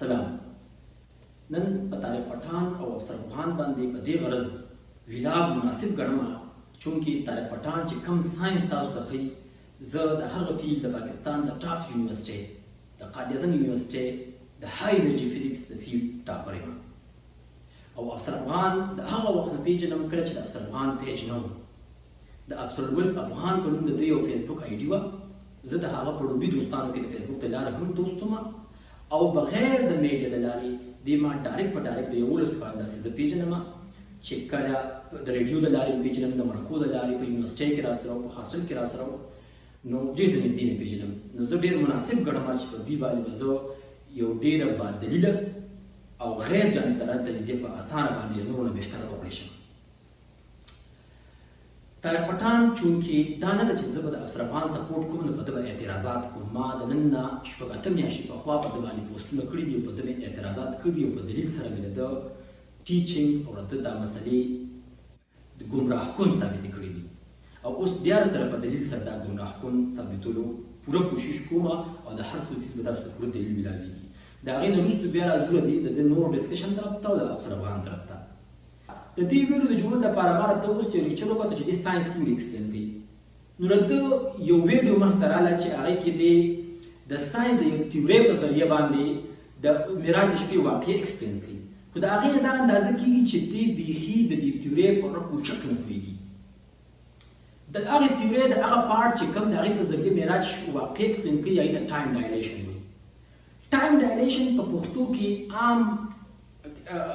سلام. نن په طارق پټان او افسر افغان باندې په دې غرض ویلاګ مناسب ګڼم چونکې طارق پټان چې کم ساينس تاسو ته ښیي زه د هغه فیلډ د پاکستان د ټاپ یونیورسټۍ د قائد اعظم یونیورسټۍ د های انرژي فزیکس د فیلډ ټاپر یم او افسر افغان د هغه وخت نه پیژنم کله چې د افسر افغان پیج نه و. د افسر الولد افغان په نوم د دوی یو فیسبوک آی ډي وه. زه د هغه په ډوبي دوستانو کې د فیسبوک د لارې هم دوست وم او بغیر د میډیا د لارې دې ما ډایرکټ په ډایرکټ د 11 کال داسې زه پیژنم چې کله د ریډیو د لارې پیژنم، د مرکو د لارې په یونیورسټۍ کې راسره او په هاسټل کې راسره نو ډېر د نږدې نه پیژنم. نو زه ډېر مناسب ګڼم چې په دوی باندې به زه یو ډېره بادلیله او غیر جانبداره تجزیه په اسانه باندې نورو نه بهتره وکړی شم. طارق پټان چونکې دا نه ده چې زه به د افسر افغان سپورټ کوم نو په ده به اعتراضات کوم. ما د نن نه شپږ اته میاشتې پخوا په ده باندې پوسټونه کړي دي او په ده مې اعتراضات کړي دي او په دلیل سره مې د ده ټیچینګ او د ده دا مسلې د ګمراه کن ثابتې کړي دي او اوس بیا سره په دلیل سره دا ګمراه کن ثابتولو پوره کوشش کوم او د هر څه څیز به تاسو ته پوره دلیل میلاویږي. د هغې نه وروستو بیا راځو دي د ده نور ډسکشن طرف ته او د افسر افغان طرف ته. د دې ویډیو د جوړولو لپاره ما راته اوس یو لیکچر وکړه چې دې ساینس څنګه ایکسپلین کوي. نو د ده یو ویډیو مخته راغله چې هغې کې دې د ساینس د یو تیورۍ په ذریعه باندې د معراج د شپې واقع ایکسپلین کوي. خو د هغې نه دا اندازه کېږي چې دې بیخي د دې تیورۍ په اړه اوچک نه پوهېږي. د هغې تیورۍ د هغه پارټ چې کوم د هغې په ذریعه معراج واقع ایکسپلین کوي هغې ته ټایم ډایلیشن وایي. ټایم ډایلیشن په پښتو کې عام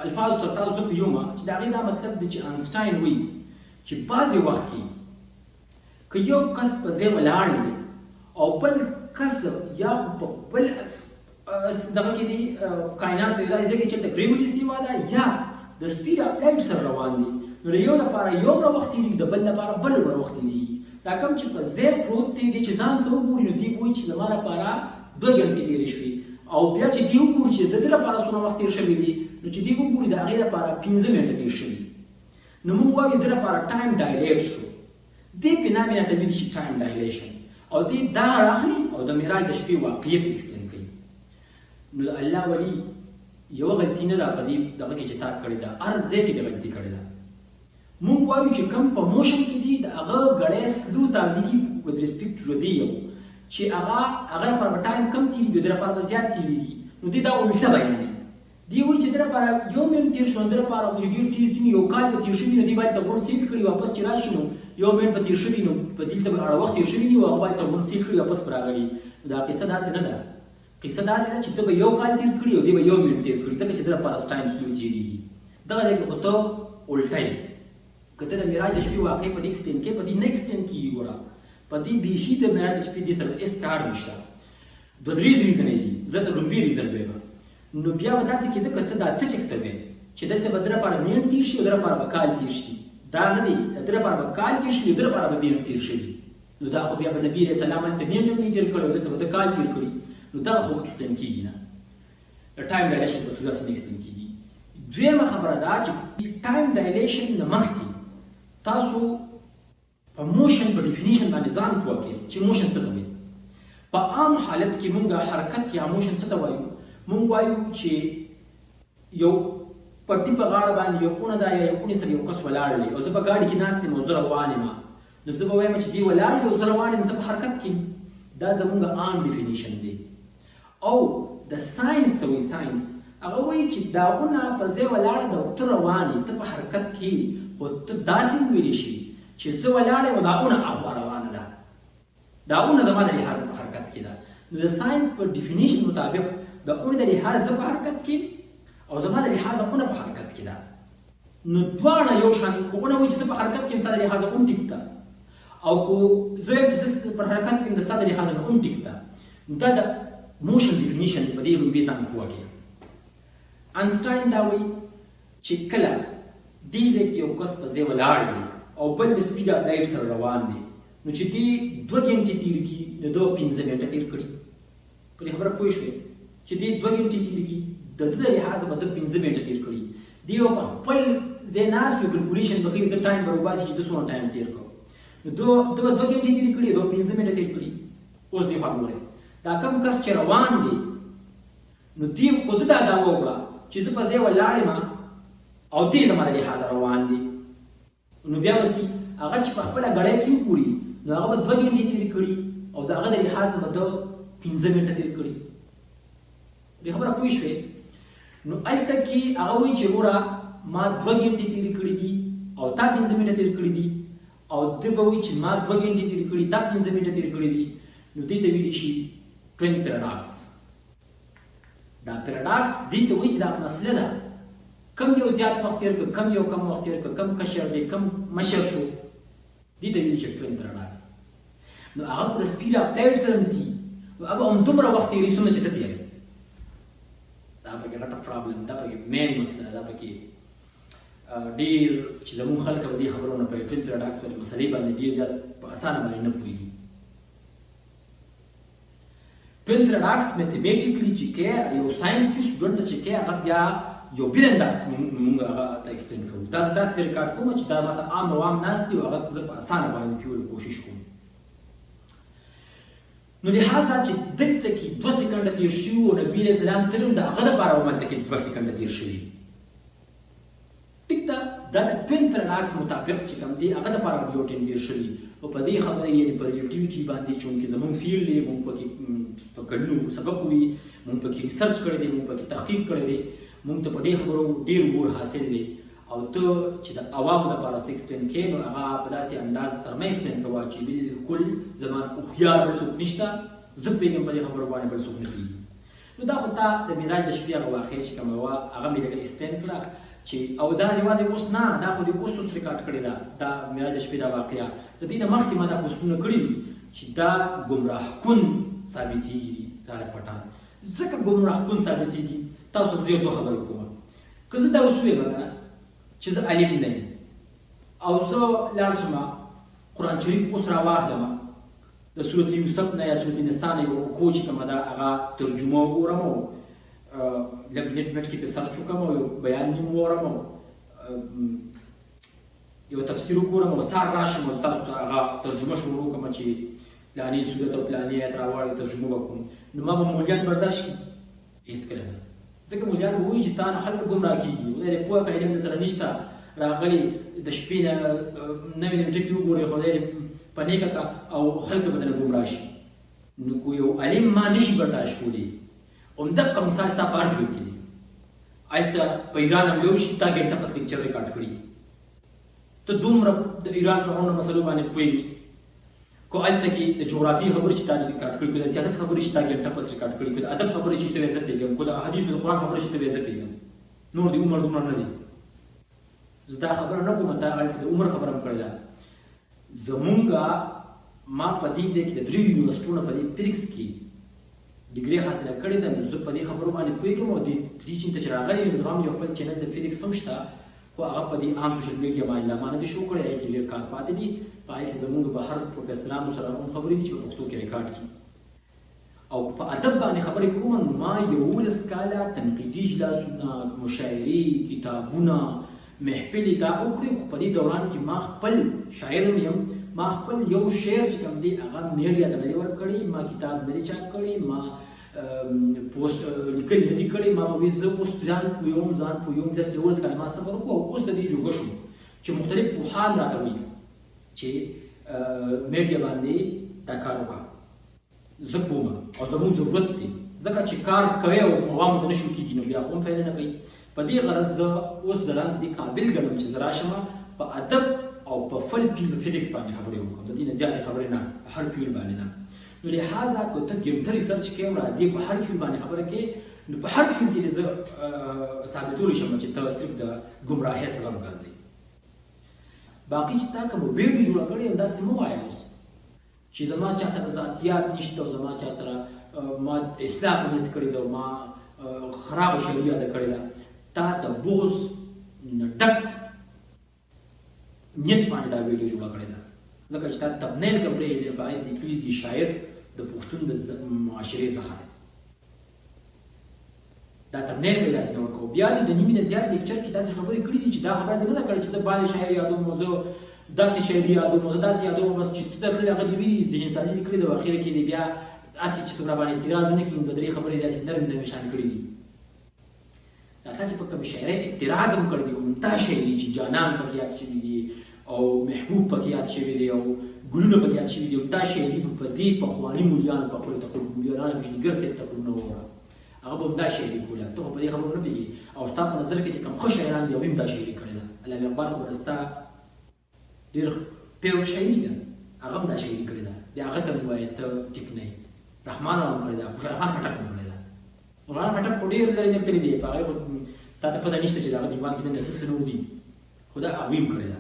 الفاظو ته تاسو زه پوهیږم چې د هغې دا مطلب دی چې آینسټاین وایي چې بعضې وخت کې که یو کس په ځای ولاړ وي او بل کس یا خو په بل دغه کې دي کائنات په یو ځای کې چېرته ګریویټي سیوا ده یا د سپیډ اف لایټ سره روان دي نو د یو لپاره یو وړه وخت تېرېږي د بل لپاره بل وړه وخت تېرېږي. دا کوم چې په ځای پروت دی چې ځان ته وګوري نو دوی وایي چې زما لپاره 2 ګنټې تېرې شوې او بیا چې دوی وګوري چې د ده لپاره څومره وخت تېر شوی دی نو چې دوی وګوري د هغې لپاره 15 منټه تېر شوي نو موږ وایو د ده لپاره ټایم ډایلیټ شو. دې بنا بیا ته ویل شي ټایم ډایلیشن او دې دا راخلي او د معراج د شپې واقعیت ایکسپلین کوي. نو د الله ولي یوه غلطي نه ده په دې دغه کې چې تا کړې ده، هر ځای کې دې غلطي کړې ده. موږ وایو چې کوم په موشن کې دي د هغه ګړی سلو تابعیږي ود ریسپیکټ ټو دې یو چې هغه لپاره به ټایم کم تېرېږي د لپاره به زیات تېرېږي نو دې دا الټه بیانوي. دی وایي چې د لپاره 1 منټ تېر شو د لپاره چې ډېر تېز دي یو کال به تېر شوي نو دې باید ته غونډ سیټ کړي واپس چې راشي نو 1 منټ به تېر شوي نو په دلته به اړه وخت تېر شوي دي او هغه باید ته غونډ سیټ کړي واپس به راغلي. دا قصه داسې نه ده. قصه داسې ده چې ته به 1 کال تېر کړي او دې به 1 منټ تېر کړي ځکه چې د لپاره ټایم سلو تېرېږي. دغه ځای کې خو ته الټه یې. که ته د معراج د شپې واقع په دې ایکسپلین کوې په دې نه ایکسپلین کېږي. ګوره په دې بیخي د معراج د شپې دې سره هېڅ کار نشته. 2-3 ریزنې دي. زه د لومړي ریزن وایم نو بیا به داسې کېده که ته دا ته چې څه وې چې دلته به د لپاره منټ تېر شي او د لپاره به کال تېر شي. دا نه دی د ده لپاره به کال تېر شي او د لپاره به منټ تېر شي نو دا خو بیا به نبي علیه السلام هلته منټ هم نه تېر کړی او دلته به ده کال تېر کړي نو دا خو ایکسپلین کېږي نه. د ټایم ډایلیشن په توګه داسې نه ایکسپلین کېږي. دویمه خبره دا چې ټایم ډایلیشن نه مخکې تاسو په موشن په ډیفینیشن باندې ځان پوه کړئ چې موشن څه ته وایي. په عام حالت کې مونږ حرکت یا موشن څه ته وایو؟ مونږ وایو چې یو پټي په غاړه باندې یو اونه ده یا یو اونې سره یو کس ولاړ دی او زه په ګاډي کې ناست یم او زه روان یم نو زه به وایم چې دی ولاړ دی او زه روان یم زه په حرکت کې یم. دا زمونږ عام ډیفینیشن دی. او د ساینس څه وایي؟ ساینس هغه وایي چې دا اونه په ځای ولاړه ده او ته روان یې ته په حرکت کې خو ته داسې وویلی شي چې زه ولاړ یم او دا اونه اخوا روانه ده. دا اونه زما د لحاظه په حرکت کې ده. نو د ساینس په ډیفینیشن مطابق د اونې د لحاظ زه په حرکت کې او زما د لحاظ اونه په حرکت کې ده. نو دواړه یو شان که اونه وایي چې زه په حرکت کې یم ستا د لحاظ اون ټیک ده او که زه یم چې زه په حرکت کې یم د ستا د لحاظ نه اون ټیک ده. دا د موشن ډیفینیشن دی. په دې لومړي ځان پوه کړئ. آینسټاین دا وایي چې کله دې ځای کې یو کس په ځای ولاړ دی او بل د سپیډ اف لایټ سره روان دی نو چې دې 2 ګنټې تېر کړي نو ده 15 منټه تېر کړي. په دې خبره پوه شوې چې دې 2 ګنټې تېر کړي د ده د لحاظه به ده 15 منټه تېر کړي. دې یو په خپل ځای ناست وي کلکولیشن به کوي د ټایم به وباسي چې ده څومره ټایم تېر کړو نو ده به 2 ګنټې تېر کړي ده 15 منټه تېر کړي. اوس دې خوا ګورئ دا کوم کس چې روان دی نو دې خو دا دعوه وکړه چې زه په ځای ولاړ یم او دې زما د لحاظه روان دي. نو بیا به هغه چې په خپله ګړی کې وګوري نو هغه به 2 ګنټې تېرې کړي او د هغه د لحاظه به ده 15 منټه تېر کړي. دې خبره پوه شوې؟ نو هلته کې هغه وایي چې وروره ما 2 ګنټې تېرې کړي دي او تا 15 منټه تېر کړي دي او ده به وایي چې ما 2 ګنټې تېر کړي تا 15 منټه تېر کړي دي. نو دې ته ویلی شي twin paradox. دا paradox دې ته وایي چې دا مسله ده کم یو زیات وخت تېر کړ کم یو کم وخت تېر کړ کم کشر دی کم مشر شو دې ته ویلی شي twin paradox. نو هغه په سپیډ اپلایډ سره ځي نو هغه همدومره وخت تېري څومره چې ته تېروې. دا پکې غټه پرابلم دا پکې مین مسله دا پکې ډېر چې زموږ خلک به دې خبرونه په twin paradox باندې مسلې باندې ډېر زیات په اسانه باندې نه پوهېږي. twin paradox میتھمیټیکلی چې کې یو ساینسي سټوډنټ چې کې هغه بیا یو بل انداز موږ هغه ته ایکسپلین کوو. دا داسې ریکارډ کوم چې دا ماته عام عوام ناست دي او هغه زه په اسانه باندې پیول کوشش کوم. نو لحاظه چې دلته کې 2 سکنډه تېر شوي او نبي علیه السلام تلم د هغه دپاره هملته کې 2 سکنډه تېر شوي. ټیک ده دا د twin paradox مطابق چې کوم دی هغه دپاره یو ټایم تېر شوي او په دې خبره یعنې په ریلیټیوټي باندې چونکې زموږ فیلډ دی موږ پکې کړنو سبق وي موږ پکې ریسرچ کړی دی موږ پکې تحقیق کړی دی موږ ته په دې خبرو ډېر عبور حاصل دی او ته چې د عوامو دپاره څه ایکسپلین کوې نو هغه په داسې انداز سره مه ایکسپلین کوه چې بالکل زما هوښیار بل څوک نشته زه پوهېږم په دې خبرو باندې بل څوک نه پوهېږي. نو دا خو تا د معراج د شپې هغه واقع چې کومه وه هغه مې لږ ایکسپلین کړه چې او دا یوازې اوس نه دا خو د اوس ریکارډ کړې ده دا معراج د شپې دا واقعه د دې نه مخکې ما دا پوسټونه کړي دي چې دا ګمراه کن ثابتېږي طارق پټان ځکه ګمراه کن ثابتېږي. تاسو ته زه یو 2 خبرې کوم که زه دا اوس ووایم کنه چې زه عالم نه یم او زه لاړ شم قرآن شریف اوس راواخلم د سورت یوسف نه یا سورت نساء نه یو رکو چې کومه ده هغه ترجمه وګورم او لږ نټ کې پې سرچ وکړم او یو بیان نیم وورم او یو تفسیر وګورم او سهار راشم او ستاسو ته هغه ترجمه شروع وکړم چې پلانې صورت او پلانې آیت راواړې ترجمه وکړم نو ما به مولیان برداشت کړي هېڅکله نه. ځکه مولیان به وایي چې تا نه خلک ګمراه کېږي خدای دې پوهه کړه علم درسره نشته راغلي د شپې نه نوې نوې ټکي وګورې خدای دې په نیکه کړه او خلک به درنه ګمراه شي. نو که یو عالم ما نشي برداشت کولی همدغه مثال ستا په هر فلم کې دی هلته په ایران هم یو شي تا ګنټه پس لیکچر ریکارډ کړي ته دومره د ایران په غونډو مسلو باندې پوهېږي کو هلته کې د جغرافیې خبرې چې تا ریکارډ کړي کو د سیاست خبرې چې تا ګنټه پس ریکارډ کړي کو د ادب خبرې چې ته یې زه پوهېږم کو د احادیثو د قرآن خبرې چې ته یې زه پوهېږم نور د عمر دومره نه دي. زه دا خبره نه کوم تا هلته د عمر خبره هم کړې ده. زمونږ ما په دې ځای کې د 3 یونیورسټونو په دې فزیکس کې ډیګري حاصله کړې ده نو زه په دې خبرو باندې پوهېږم او دې 3 چې ته راغلی یم زما یو خپل چینل د فزیکس هم شته خو هغه په دې عام سوشل میډیا باندې لا ما نه دي شو کړی هغې کې ډېر کار پاتې دي په هغې کې زمونږ به هر پروفیسرانو سره هم خبرې دي چې په پښتو کې ریکارډ کړي او په ادب باندې خبرې کوم ما 11 کاله تنقیدي اجلاسونه مشاعرې کتابونه محفلې دا وکړې خو په دې دوران کې ما خپل شاعر هم یم ما خپل یو شعر چې کوم دی هغه میډیا ته نه دی ورکړی ما کتاب نه دی چاپ کړی ما پوسټ لیکل نه دي کړی ما وایي زه اوس ځان پوهوم ځان پوهوم 11 کاله ما صبر وکړو اوس د دې جوګه شوم چې مختلف پوهان راته وایي چې میډیا باندې دا کار وکړه زه پوهه او زموږ ضرورت دی ځکه چې کار کوي او عوامو ته نه شروع کېږي نو بیا خو هم فایده نه کوي. په دې غرض زه اوس د لاندې دې قابل ګڼم چې زه راشم په ادب او په فل فزیکس باندې خبرې وکړم د دې نه زیاتې خبرې نه په هر فیلډ باندې نه. نو لحاظه که ته ګیمته ریسرچ کوې او راځې په هر فیلډ باندې خبره کوې نو په هر فیلډ کې زه ثابتولی شم چې ته صرف د ګمراهۍ سبب ګرځې. باقي چې تا کوم ویډیو جوړه کړې یو داسې مه وایه اوس چې زما چا سره ذاتیات نشته او زما چا سره ما اصلاح نیت کړې ده او ما خرابه شعري یاده کړې ده تا د بغض نه ډک نیت باندې دا ویډیو جوړه کړې ده ځکه چې تا تبنیل کوم پرې دی باید لیکلي دي شاعر د پښتون د معاشرې څخه دا تبنیل به داسې نه ورکوو. بیا دې د نیمې نه زیات لیکچر کې داسې خبرې کړي دي چې دا خبره دې نه ده کړې چې زه باندې شاعر یادوم او زه داسې شاعري یادوم او زه داسې یادوم بس چې څه ته تللي هغه دې وي ذهن سازي دې کړې ده او اخر کې دې بیا اسی چې څوک را باندې اعتراض ونه کړي د درې خبرې داسې نرم نرم شان کړي دي دا تا چې په کوم شاعرۍ اعتراض هم کړی دی عمده شعري چې جانان پکې یاد شوي دي او محبوب پکې یاد شوي دي او ګلونه پکې یاد شوي دي عمده شعري په دې پخواني مولیانو په خپلو تقریب مولیانو مشنګر صاحب تقریبونه ووایه هغه به عمده شعري کوله ته خو په دې خبرو نه پوهېږي او ستا په نظر کې چې کوم ښه شاعران دي هغوی هم دا شاعري کړې ده علامه اقبال خو ستا ډېر پیو شاعري ده هغه هم دا شاعري کړې ده بیا هغه ته هم ووایه ته ټیک نه یې رحمان هم کړې ده خوشحال خان خټک هم کړې ده خوشحال خان خټک خو ډېر لرې نه تللی دی په هغې خو تا ته پته نشته چې د هغه دیوان کې نن څه څه نور دي خو دا هغوی هم کړې ده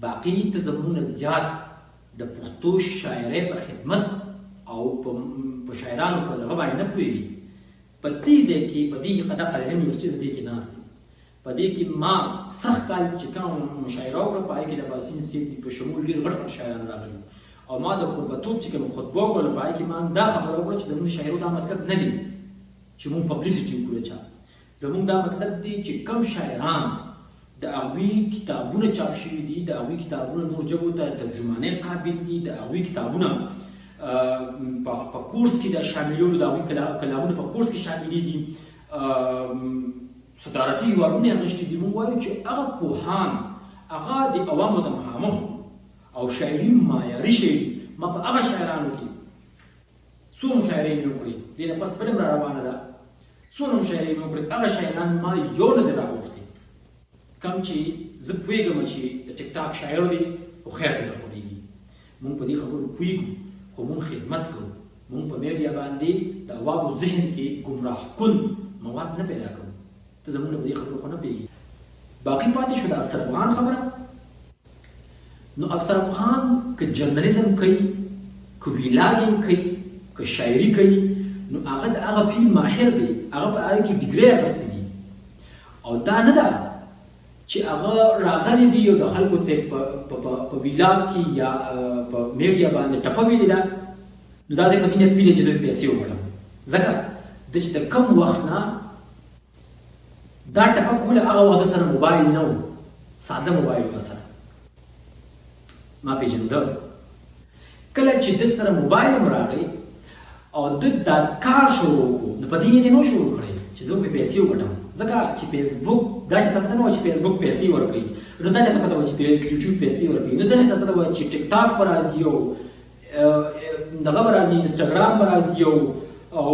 باقي ته زموږ نه زیات د پښتو شاعرۍ په خدمت او په شاعرانو په دغه باندې نه پوهېږي په دې ځای کې په دې قدم قاضم یونیورسټي زه دې کې ناست یم په دې کې ما سخت کال چې کوم مشاعره وکړه په هغې کې د باسین صاحب په شمول ډېر غټ غټ شاعران راغلي او ما د قربتوب چې کوم خطبه وکړله په هغې کې ما دا خبره وکړه چې زموږ شاعرو دا مطلب نه دی چې مونږ پبلیسټي وکړو چا زموږ دا مطلب دی چې کم شاعران د هغوی کتابونه چاپ شوي دي د هغوی کتابونه نور ژبو ته ترجمانۍ قابل دي د هغوی کتابونه په کورس کې د شاملولو د هغوی کلامونه په کورس کې شاملېږي صدارتي ایوارډونه یې اخیستي دي موږ وایو چې هغه پوهان هغه د عوامو د مخامخ او شاعري معیاري شعري ما په هغه شاعرانو کې څو مشاعرې مې وکړې دې نه پس فلم را روانه ده څونه مشاعرې مې وکړې هغه شاعران ما یو نه دی راغوښتي کم چې زه پوهېږم چې د ټیک ټاک شاعر دی خو خیر ته نه خورېږي مونږ په دې خبرو پوهېږو خو مونږ خدمت کوو مونږ په میډیا باندې د عوامو ذهن کې ګمراه کن مواد نه پیدا کوو ته زموږ په دې خبرو خو نه پوهېږي باقي پاتې شو د افسر افغان خبره نو افسر افغان که جرنالیزم کوي که ویلاګینګ کوي که شاعري کوي نو هغه د هغه فیلم ماهر دی هغه په هغې کې ډیګرۍ اخیستې دي او دا نه ده چې هغه راغلی دی او د خلکو ته په ویلاګ کې یا په میډیا باندې ټپه ویلې ده نو دا دی په دې نیت ویلې چې زه پیسې وګټم ځکه د چې د کم وخت نه دا ټپه کوله هغه وخت سره موبایل نه و ساده موبایل و سره ما پېژنده کله چې د سره موبایل هم راغی او د دا کار شروع کړو نو په دې نیت یې نو شروع کړی چې زه به پیسې وګټم ځکه چې فیسبوک دا چې ته پته نه وه چې فیسبوک پیسې ورکوي نو دا چې ته پته وه چې یوټیوب پیسې ورکوي نو دا چې ته پته وه چې ټیک ټاک به راځي او دغه به راځي انسټاګرام به راځي او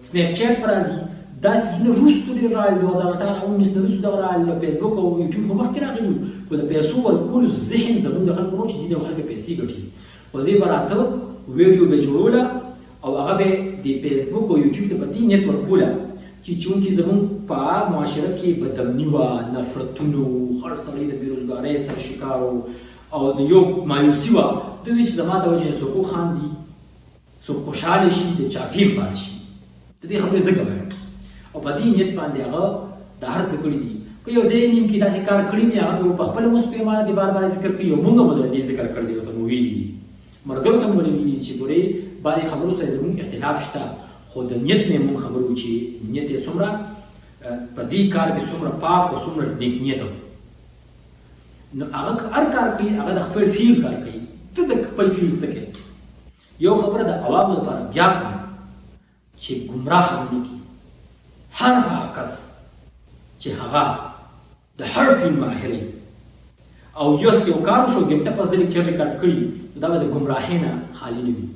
سنیپ چیټ به راځي دا څیزونه وروستو ډېر راغلي 2018 19 نه وروستو دغه راغلي فیسبوک او یوټیوب خو مخکې راغلي وو خو د پیسو ورکولو ذهن زموږ د خلکو نه چې دې خلک پیسې ګټي خو دې به راته ویډیو به جوړوله او هغه به د فیسبوک او یوټیوب ته په دې نیت ورکوله چې چونکې زموږ په معاشره کې بدامني وه نفرتونه وو هر سړی د بېروزګارۍ سره شکار او د یو مایوسي وه دوی وایي چې زما د وجې نه څوک وخاندي څوک خوشحاله شي د چا ټیم پاس شي د دې خبرې ځکه وایم او په دې نیت باندې هغه دا هر څه کړي دي که یو ځای نیم کې داسې کار کړي دي هغه په خپله اوس پیمانه د بار بار ذکر کوي او موږ هم د دې ذکر کړی دی ورته مو ویلي دي ملګرو ته مو ویلي دي چې ګورې بعضې خبرو سره زموږ اختلاف شته خو د نیت نه مونږ خبرو چې نیت یې څومره په دې کار کې څومره پاک او څومره نیک نیت نو هغه هر کار کوي هغه د خپل فیل کار کوي ته د خپل فیل څه کوي یو خبره د عوامو لپاره بیا کوم چې ګمراه نه کړي هر هغه کس چې هغه د هر فیلم ماهر او یو کار وشو ګنټه پس د لیکچر ریکارډ کړي دا به د ګمراهۍ نه خالي نه وي